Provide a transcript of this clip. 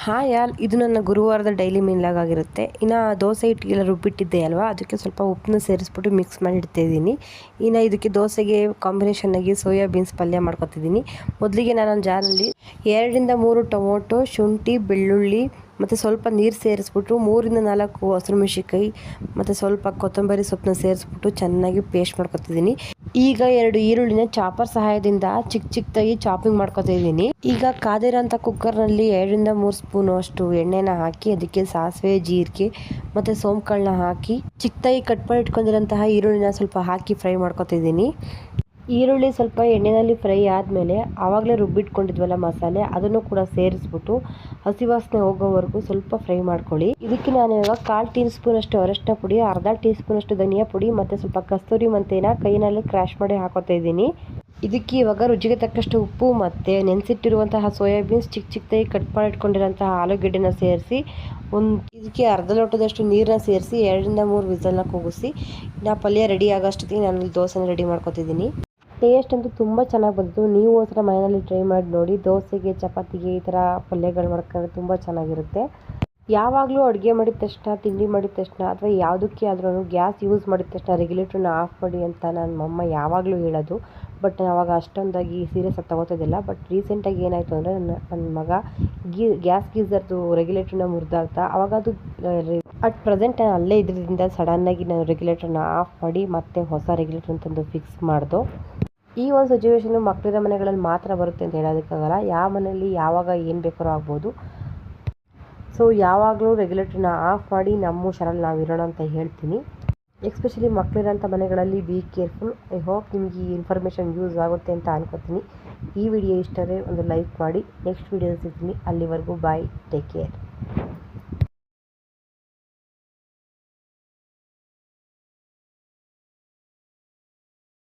Hi ಇದು ನನ್ನ ಗುರುವಾರದ daily ಮೀಲ್ಲಾಗ್ ಆಗಿರುತ್ತೆ. ಇನ್ನು ದೋಸೆ ಹಿಟ್ಟಿಗೆಲ್ಲ ರುಬ್ಬಿಟ್ಟಿದ್ದೆ ಅಲ್ವಾ, ಅದಕ್ಕೆ ಸ್ವಲ್ಪ ಉಪ್ಪನ್ನ ಸೇರಿಸ್ಬಿಟ್ಟು ಮಿಕ್ಸ್ ಮಾಡಿ ಇಡ್ತಾಯಿದ್ದೀನಿ. ಇನ್ನು ಇದಕ್ಕೆ ದೋಸೆಗೆ ಕಾಂಬಿನೇಷನ್ ಆಗಿ ಸೋಯಾ ಬೀನ್ಸ್ ಪಲ್ಯ ಮಾಡ್ಕೊತಿದ್ದೀನಿ. ಮೊದಲಿಗೆ ನಾನು ಜಾರಲ್ಲಿ 2-3 ಟೊಮೊಟೊ, ಶುಂಠಿ, ಬೆಳ್ಳುಳ್ಳಿ ಮತ್ತು ಸ್ವಲ್ಪ ನೀರು ಸೇರಿಸ್ಬಿಟ್ಟು 3-4 ಹಸಿರುಮೆಣಸಿನ್ಕಾಯಿ ಮತ್ತು ಸ್ವಲ್ಪ ಕೊತ್ತಂಬರಿ ಸೊಪ್ಪನ್ನ ಸೇರಿಸ್ಬಿಟ್ಟು ಚೆನ್ನಾಗಿ ಪೇಸ್ಟ್ ಮಾಡ್ಕೊತಿದ್ದೀನಿ. ಈಗ 2 ಈರುಳ್ಳಿನ ಚಾಪರ್ ಸಹಾಯದಿಂದ ಚಿಕ್ಕದಾಗಿ ಚಾಪಿಂಗ್ ಮಾಡ್ಕೊತಿದ್ದೀನಿ. ಈಗ ಕಾದಿರೋಂಥ ಕುಕ್ಕರ್ನಲ್ಲಿ 2-3 ಸ್ಪೂನು ಅಷ್ಟು ಎಣ್ಣೆನ ಹಾಕಿ ಅದಕ್ಕೆ ಸಾಸಿವೆ, ಜೀರಿಗೆ ಮತ್ತು ಸೋಂಕಾಳನ್ನ ಹಾಕಿ ಚಿಕ್ಕದಾಗಿ ಕಟ್ ಮಾಡಿ ಇಟ್ಕೊಂಡಿರೋಂತಹ ಈರುಳ್ಳಿನ ಸ್ವಲ್ಪ ಹಾಕಿ ಫ್ರೈ ಮಾಡ್ಕೊತಿದ್ದೀನಿ. ಈರುಳ್ಳಿ ಸ್ವಲ್ಪ ಎಣ್ಣೆಯಲ್ಲಿ ಫ್ರೈ ಆದಮೇಲೆ ಆವಾಗಲೇ ರುಬ್ಬಿಟ್ಕೊಂಡಿದ್ವಲ್ಲ ಮಸಾಲೆ, ಅದನ್ನು ಕೂಡ ಸೇರಿಸ್ಬಿಟ್ಟು ಹಸಿ ವಾಸನೆ ಹೋಗೋವರೆಗೂ ಸ್ವಲ್ಪ ಫ್ರೈ ಮಾಡ್ಕೊಳ್ಳಿ. ಇದಕ್ಕೆ ನಾನು ಇವಾಗ 1/4 ಟೀ ಸ್ಪೂನ್ ಅಷ್ಟು ಅರಿಶಿನ ಪುಡಿ, ಅರ್ಧ ಟೀ ಸ್ಪೂನ್ ಅಷ್ಟು ಧನಿಯಾ ಪುಡಿ ಮತ್ತು ಸ್ವಲ್ಪ ಕಸ್ತೂರಿ ಮೆಂತ್ಯನ ಕೈನಲ್ಲಿ ಕ್ರ್ಯಾಶ್ ಮಾಡಿ ಹಾಕೋತಾ ಇದ್ದೀನಿ. ಇದಕ್ಕೆ ಇವಾಗ ರುಚಿಗೆ ತಕ್ಕಷ್ಟು ಉಪ್ಪು ಮತ್ತು ನೆನೆಸಿಟ್ಟಿರುವಂತಹ ಸೋಯಾಬೀನ್ಸ್ ಚಿಕ್ಕದಾಗಿ ಕಟ್ ಮಾಡಿ ಇಟ್ಕೊಂಡಿರೋಂತಹ ಆಲೂಗೆಡ್ಡೆನ ಸೇರಿಸಿ ಇದಕ್ಕೆ ಅರ್ಧ ಲೋಟದಷ್ಟು ನೀರನ್ನ ಸೇರಿಸಿ 2-3 ವಿಸಲ್ನ ಕೂಗಿಸಿ ಪಲ್ಯ ರೆಡಿ ಆಗೋಷ್ಟೊತ್ತಿಗೆ ನಾನು ದೋಸೆನ ರೆಡಿ ಮಾಡ್ಕೊತಿದ್ದೀನಿ. ಟೇಸ್ಟ್ ಅಂತೂ ತುಂಬ ಚೆನ್ನಾಗಿ ಬಂತು. ನೀವು ಒಂದ್ಸಲ ಮನೆಯಲ್ಲಿ ಟ್ರೈ ಮಾಡಿ ನೋಡಿ. ದೋಸೆಗೆ, ಚಪಾತಿಗೆ ಈ ಥರ ಪಲ್ಯಗಳು ಮಾಡ್ಕೊಂಡ್ರೆ ತುಂಬ ಚೆನ್ನಾಗಿರುತ್ತೆ. ಯಾವಾಗಲೂ ಅಡುಗೆ ಮಾಡಿದ ತಕ್ಷಣ, ತಿಂಡಿ ಮಾಡಿದ ತಕ್ಷಣ ಅಥವಾ ಯಾವುದಕ್ಕೆ ಆದ್ರೂ ಗ್ಯಾಸ್ ಯೂಸ್ ಮಾಡಿದ ತಕ್ಷಣ ರೆಗ್ಯುಲೇಟ್ರನ್ನ ಆಫ್ ಮಾಡಿ ಅಂತ ನನ್ನ ಅಮ್ಮ ಯಾವಾಗಲೂ ಹೇಳೋದು. ಬಟ್ ಅವಾಗ ಅಷ್ಟೊಂದಾಗಿ ಸೀರಿಯಸ್ ಆಗಿ ತಗೋತಿದ್ದಿಲ್ಲ. ಬಟ್ ರೀಸೆಂಟಾಗಿ ಏನಾಯಿತು ಅಂದರೆ ನನ್ನ ಮಗ ಗ್ಯಾಸ್ ಗೀಸರ್ದು ರೆಗ್ಯುಲೇಟ್ರನ್ನ ಮುರಿದಾಗ್ತಾ ಅವಾಗ ಅದು ಅಟ್ ಪ್ರೆಸೆಂಟ್ ನಾನು ಅಲ್ಲೇ ಇದ್ರಿಂದ ಸಡನ್ನಾಗಿ ನಾನು ರೆಗ್ಯುಲೇಟ್ರನ್ನ ಆಫ್ ಮಾಡಿ ಮತ್ತೆ ಹೊಸ ರೆಗ್ಯುಲೇಟ್ರ್ ಅಂತಂದು ಫಿಕ್ಸ್ ಮಾಡ್ದು. ಈ ಒಂದು ಸಿಚುವೇಶನು ಮಕ್ಕಳಿರೋ ಮನೆಗಳಲ್ಲಿ ಮಾತ್ರ ಬರುತ್ತೆ ಅಂತ ಹೇಳೋದಕ್ಕಾಗಲ್ಲ. ಯಾವ ಮನೆಯಲ್ಲಿ ಯಾವಾಗ ಏನು ಬೇಕಾದ್ರೂ ಆಗ್ಬೋದು. ಸೊ ಯಾವಾಗಲೂ ರೆಗ್ಯುಲೇಟ್ರನ್ನ ಆಫ್ ಮಾಡಿ ನಮ್ಮ ಹುಷಾರಲ್ಲಿ ನಾವು ಇರೋಣ ಅಂತ ಹೇಳ್ತೀನಿ. ಎಸ್ಪೆಷಲಿ ಮಕ್ಕಳಿರೋಂಥ ಮನೆಗಳಲ್ಲಿ ಬಿ ಕೇರ್ಫುಲ್. ಐ ಹೋಪ್ ನಿಮಗೆ ಈ ಇನ್ಫಾರ್ಮೇಷನ್ ಯೂಸ್ ಆಗುತ್ತೆ ಅಂತ ಅನ್ಕೋತೀನಿ. ಈ ವಿಡಿಯೋ ಇಷ್ಟ ಆದರೆ ಒಂದು ಲೈಕ್ ಮಾಡಿ. ನೆಕ್ಸ್ಟ್ ವಿಡಿಯೋ ಸಿಗ್ತೀನಿ. ಅಲ್ಲಿವರೆಗೂ ಬಾಯ್, ಟೇಕ್ ಕೇರ್.